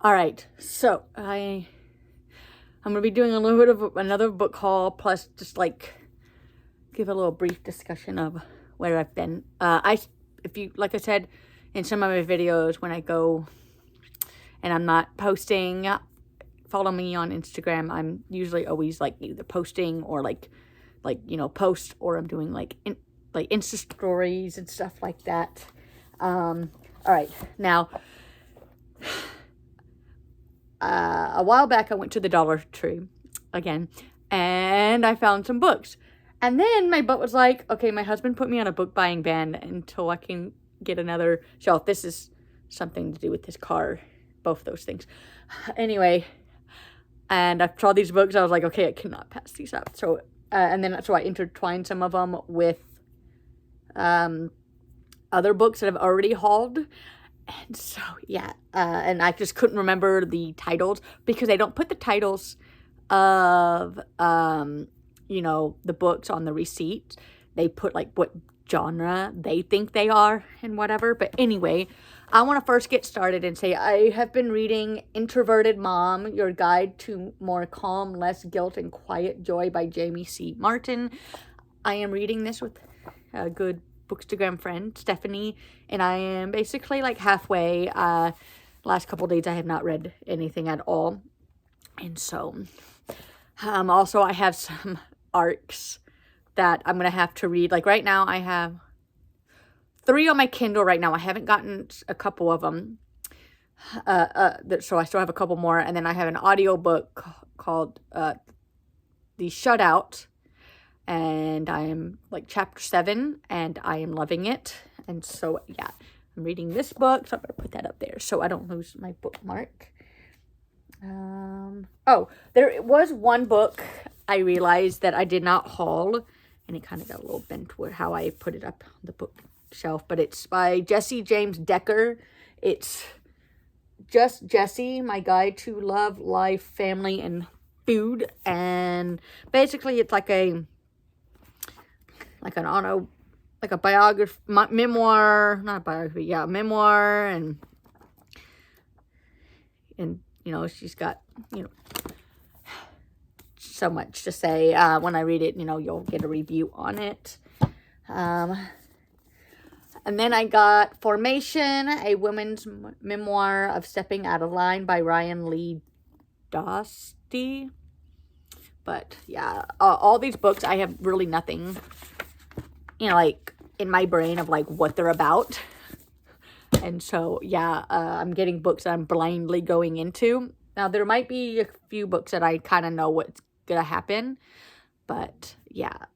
All right, so I'm gonna be doing a little bit of another book haul, plus just like give a little brief discussion of where I've been. If you, like I said in some of my videos, when I go and I'm not posting, follow me on Instagram. I'm usually always like either posting or like post, or I'm doing like Insta stories and stuff like that. All right, now. A while back, I went to the Dollar Tree again, and I found some books. And then my butt was like, okay, my husband put me on a book buying ban until I can get another shelf. This is something to do with his car, both those things. Anyway, and I saw these books. I was like, okay, I cannot pass these up. So, so I intertwined some of them with other books that I've already hauled. And so, yeah, and I just couldn't remember the titles because they don't put the titles of, the books on the receipt. They put, like, what genre they think they are and whatever. But anyway, I want to first get started and say I have been reading Introverted Mom, Your Guide to More Calm, Less Guilt, and Quiet Joy by Jamie C. Martin. I am reading this with a good Bookstagram friend, Stephanie, and I am basically like halfway. Last couple days I have not read anything at all. And so, also I have some arcs that I'm going to have to read. Like right now I have 3 on my Kindle right now. I haven't gotten a couple of them. So I still have a couple more. And then I have an audiobook called The Shutout. And I am like chapter 7 and I am loving it. And so, yeah, I'm reading this book. So I'm going to put that up there so I don't lose my bookmark. There was one book I realized that I did not haul. And it kind of got a little bent with how I put it up on the bookshelf. But it's by Jesse James Decker. It's Just Jesse, My Guide to Love, Life, Family, and Food. And basically it's like a biography, memoir, not a biography, yeah, memoir, and she's got, so much to say. When I read it, you'll get a review on it. And then I got Formation, a woman's memoir of stepping out of line by Ryan Lee Dosty. But yeah, all these books, I have really nothing like in my brain of like what they're about. And so, yeah, I'm getting books that I'm blindly going into. Now, there might be a few books that I kind of know what's going to happen. But, yeah.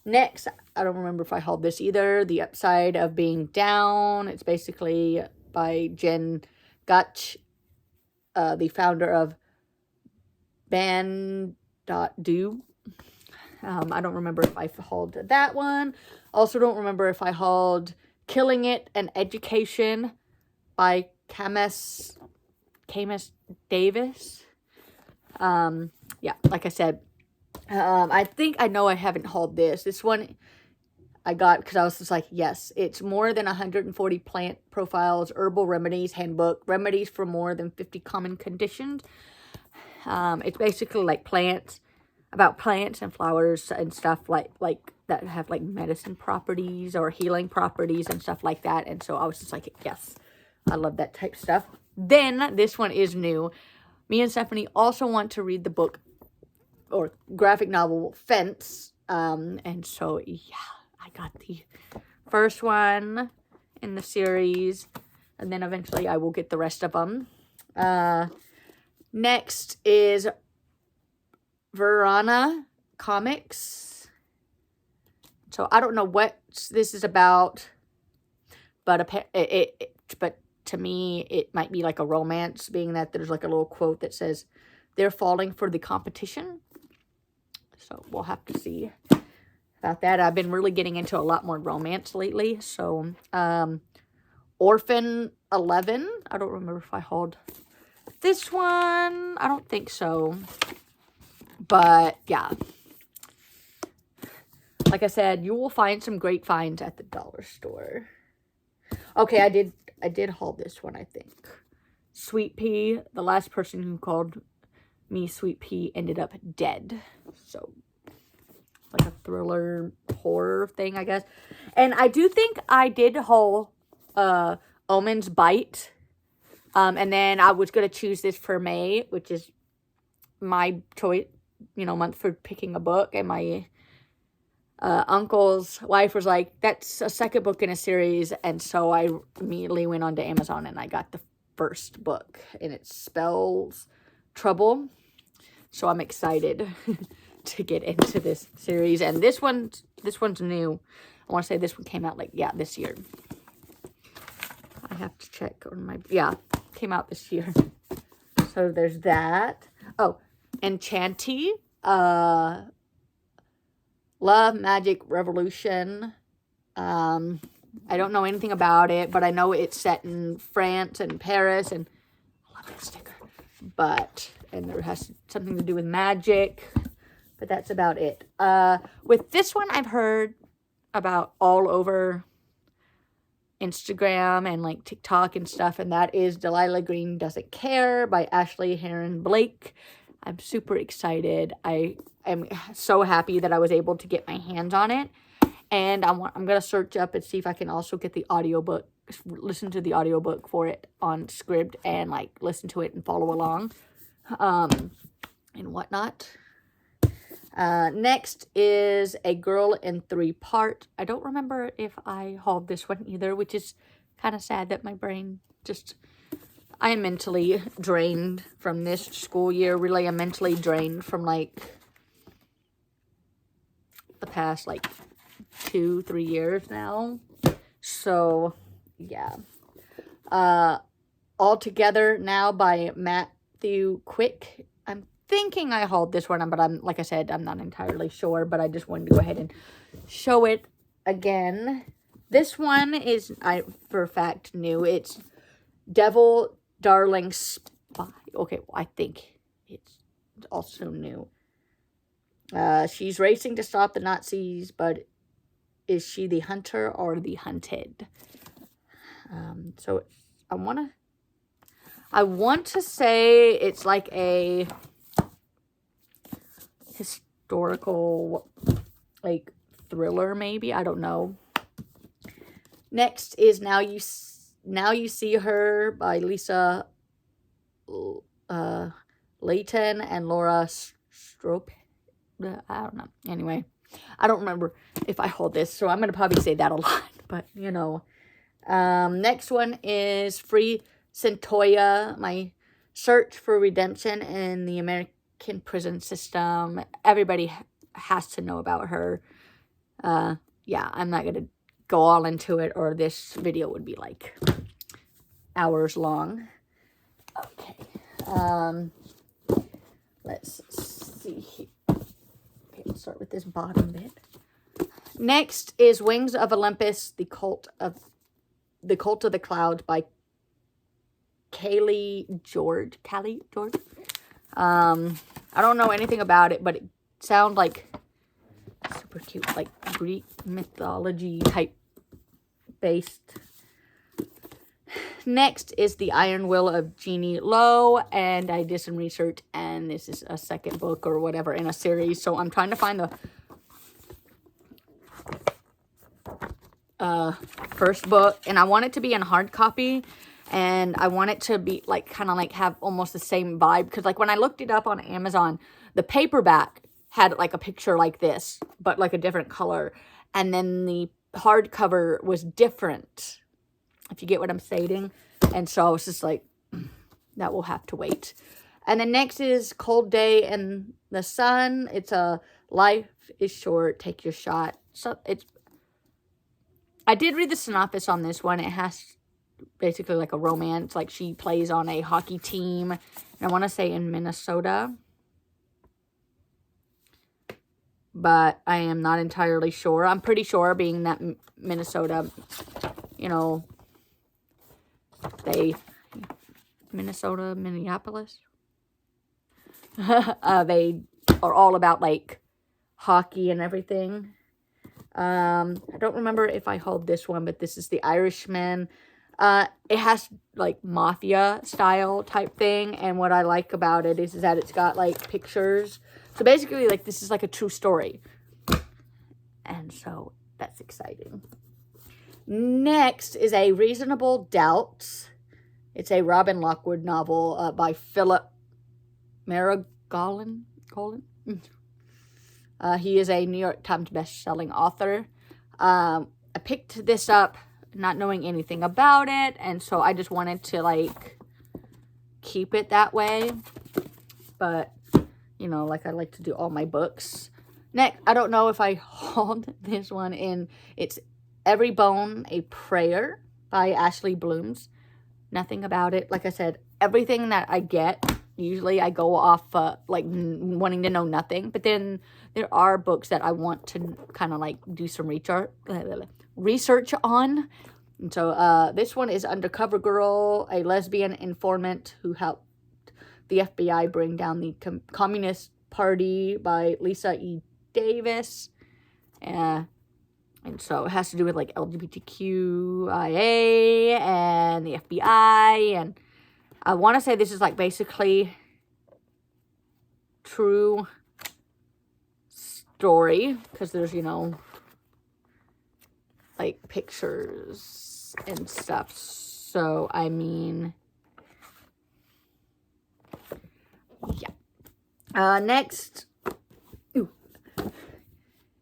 Next, I don't remember if I hauled this either. The Upside of Being Down. It's basically by Jen Gutch, the founder of Ban.do. I don't remember if I hauled that one. Also don't remember if I hauled Killing It, an Education by Camus Davis. Yeah, like I said, I think I know I haven't hauled this. This one I got because I was just like, yes, it's more than 140 plant profiles, herbal remedies handbook, remedies for more than 50 common conditions. It's basically like about plants and flowers and stuff like that have like medicine properties or healing properties and stuff like that. And so I was just like, yes, I love that type of stuff. Then this one is new. Me and Stephanie also want to read the book or graphic novel Fence. And so, yeah, I got the first one in the series, and then eventually I will get the rest of them. Next is Verona Comics. So I don't know what this is about, but but to me it might be like a romance, being that there's like a little quote that says they're falling for the competition. So we'll have to see about that. I've been really getting into a lot more romance lately. So Orphan 11. I don't remember if I hauled this one. I don't think so. But yeah, like I said, you will find some great finds at the dollar store. Okay, I did haul this one, I think. Sweet Pea. The last person who called me Sweet Pea ended up dead. So, like a thriller horror thing, I guess. And I do think I did haul Omen's Bite. And then I was going to choose this for May, which is my choice, month for picking a book. And my uncle's wife was like, that's a second book in a series. And so I immediately went on to Amazon and I got the first book. And it spells Trouble. So I'm excited to get into this series. And this one's new. I want to say this one came out this year. I have to check on my, came out this year. So there's that. Oh, Enchanty, Love, Magic, Revolution. I don't know anything about it, but I know it's set in France and Paris, and I love that sticker. And there has something to do with magic, but that's about it. With this one, I've heard about all over Instagram and like TikTok and stuff, and that is Delilah Green Doesn't Care by Ashley Heron Blake. I'm super excited. I am so happy that I was able to get my hands on it, and I'm gonna search up and see if I can also get the audiobook, listen to the audiobook for it on Scribd, and like listen to it and follow along and whatnot. Next is A Girl in Three Part. I don't remember if I hauled this one either, which is kind of sad that my brain I am mentally drained from this school year. Really, I'm mentally drained from like the past 2-3 years now. So, yeah. All Together Now by Matthew Quick. I'm thinking I hauled this one, but like I said, I'm not entirely sure, but I just wanted to go ahead and show it again. This one is, for a fact, new. It's Devil Darling Spy. Okay, well, I think it's also new. She's racing to stop the Nazis, but is she the hunter or the hunted? So I want to say it's like a historical, thriller, maybe. I don't know. Next is Now You See Her by Lisa Layton and Laura Strope. I don't know. Anyway, I don't remember if I hold this, so I'm going to probably say that a lot, but, next one is Free Centoya, My Search for Redemption in the American Prison System. Everybody has to know about her. Yeah, I'm not going to go all into it, or this video would be hours long. Okay. Let's see here. Okay, let's start with this bottom bit. Next is Wings of Olympus, The Cult of the Cloud by Callie George. I don't know anything about it, but it sounds super cute, Greek mythology type based. Next is The Iron Will of Jeannie Lowe, and I did some research, and this is a second book or whatever in a series, so I'm trying to find the first book, and I want it to be in hard copy, and I want it to be have almost the same vibe, because when I looked it up on Amazon, the paperback had a picture like this, but a different color, and then the hardcover was different, if you get what I'm saying. And so I was just that will have to wait. And then next is Cold Day in the Sun. It's a Life is Short, Take Your Shot. So I did read the synopsis on this one. It has basically a romance. She plays on a hockey team, and I want to say in Minnesota, but I am not entirely sure. I'm pretty sure, being that Minnesota, Minnesota, Minneapolis, they are all about hockey and everything. I don't remember if I hauled this one, but this is The Irishman, It has like mafia style type thing, and what I like about it is that it's got like pictures. So basically, like, this is like a true story, and so that's exciting. Next is A Reasonable Doubt. It's a Robin Lockwood novel by Philip Maragolin. He is a New York Times best-selling author. I picked this up not knowing anything about it, and so I just wanted to, like, keep it that way. But, you know, like I like to do all my books. Next, I don't know if I hauled this one in. It's Every Bone a Prayer by Ashley Blooms. Nothing about it. Like I said, everything that I get, usually I go off, like, wanting to know nothing. But then there are books that I want to kind of, like, do some research on. And so this one is Undercover Girl, a lesbian informant who helped the FBI bring down the Communist Party by Lisa E. Davis. And so it has to do with, like, LGBTQIA and the FBI. And I want to say this is, like, basically true story. Because there's, you know, like, pictures and stuff. So, I mean, yeah. Next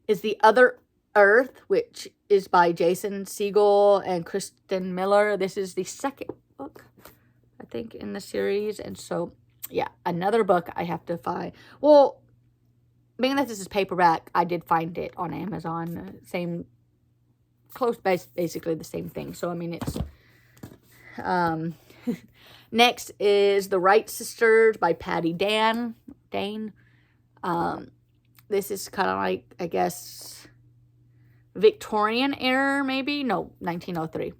is The Other Earth, which is by Jason Segel and Kristen Miller. This is the second book, I think, in the series. And so, yeah, another book I have to find. Well, being that this is paperback, I did find it on Amazon. Same, close, basically the same thing. So, I mean, it's... Next is The Wright Sisters by Patty Dane. This is kind of like, I guess... Victorian era, maybe? No, 1903.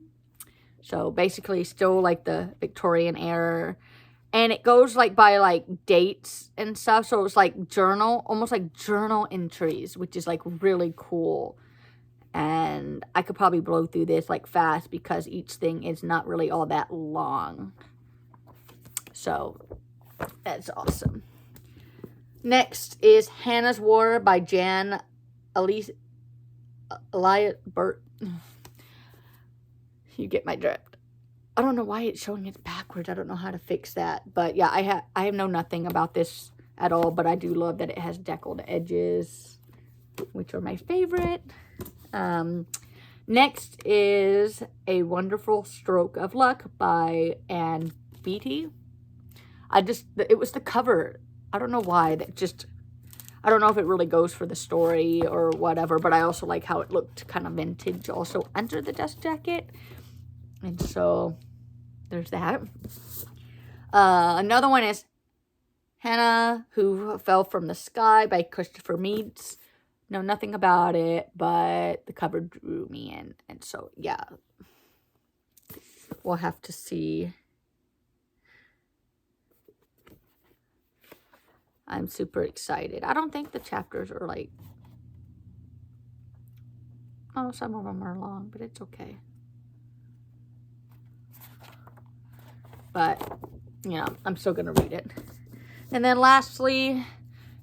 So basically still like the Victorian era. And it goes like by like dates and stuff. So it's like journal, almost like journal entries, which is like really cool. And I could probably blow through this like fast because each thing is not really all that long. So that's awesome. Next is Hannah's War by Jan Burt. You get my drift. I don't know why it's showing it backwards. I don't know how to fix that. But yeah, I know nothing about this at all. But I do love that it has deckled edges, which are my favorite. Next is A Wonderful Stroke of Luck by Anne Beattie. It was the cover. I don't know why. I don't know if it really goes for the story or whatever, but I also like how it looked kind of vintage also under the dust jacket. And so, there's that. Another one is Hannah, Who Fell from the Sky by Christopher Meads. Know nothing about it, but the cover drew me in. And so, yeah. We'll have to see. I'm super excited. I don't think the chapters are like... Oh, some of them are long, but it's okay. But, you know, I'm still going to read it. And then lastly,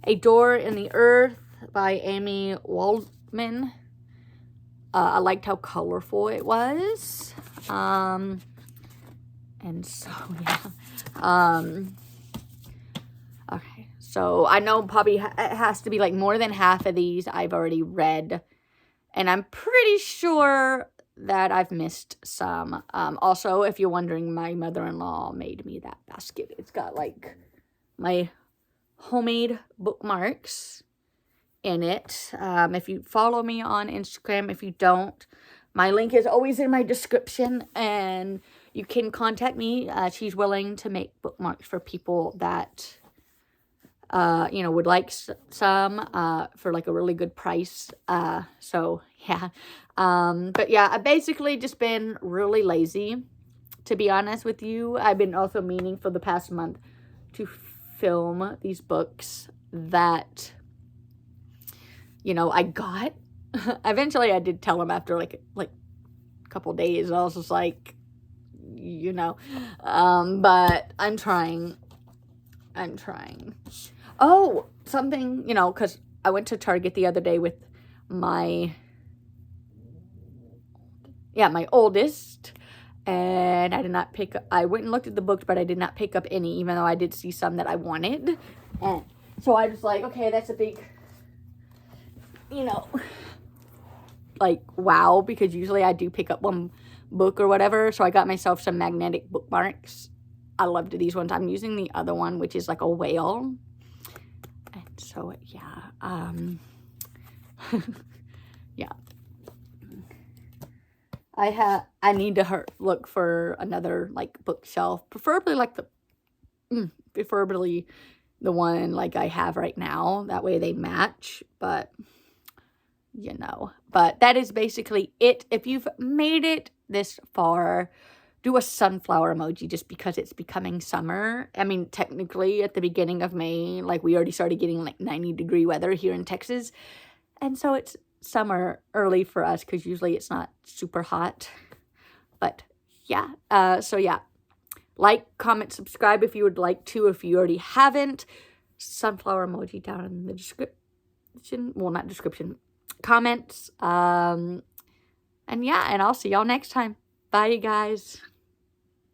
A Door in the Earth by Amy Waldman. I liked how colorful it was. And so, yeah. Okay. So, I know probably it has to be like more than half of these I've already read. And I'm pretty sure that I've missed some. Also, if you're wondering, my mother-in-law made me that basket. It's got like my homemade bookmarks in it. If you follow me on Instagram, if you don't, my link is always in my description. And you can contact me. She's willing to make bookmarks for people that... you know, would like some, for like a really good price. So yeah. But yeah, I've basically just been really lazy, to be honest with you. I've been also meaning for the past month to film these books that, you know, I got. Eventually I did tell them after like a couple days. I was just like, you know. But I'm trying. Oh, something, you know, because I went to Target the other day with my oldest, and I went and looked at the books, but I did not pick up any, even though I did see some that I wanted. And so I was like, okay, that's a big, you know, like, wow, because usually I do pick up one book or whatever. So I got myself some magnetic bookmarks. I loved these ones. I'm using the other one, which is like a whale. And so, yeah. Yeah. I need to look for another, like, bookshelf. Preferably the one, like, I have right now. That way they match. But, you know. But that is basically it. If you've made it this far, do a sunflower emoji just because it's becoming summer. I mean, technically, at the beginning of May, like, we already started getting, like, 90-degree weather here in Texas. And so it's summer early for us because usually it's not super hot. But, yeah. So, yeah. Like, comment, subscribe if you would like to. If you already haven't. Sunflower emoji down in the description. Well, not description. Comments. And, yeah. And I'll see y'all next time. Bye, you guys.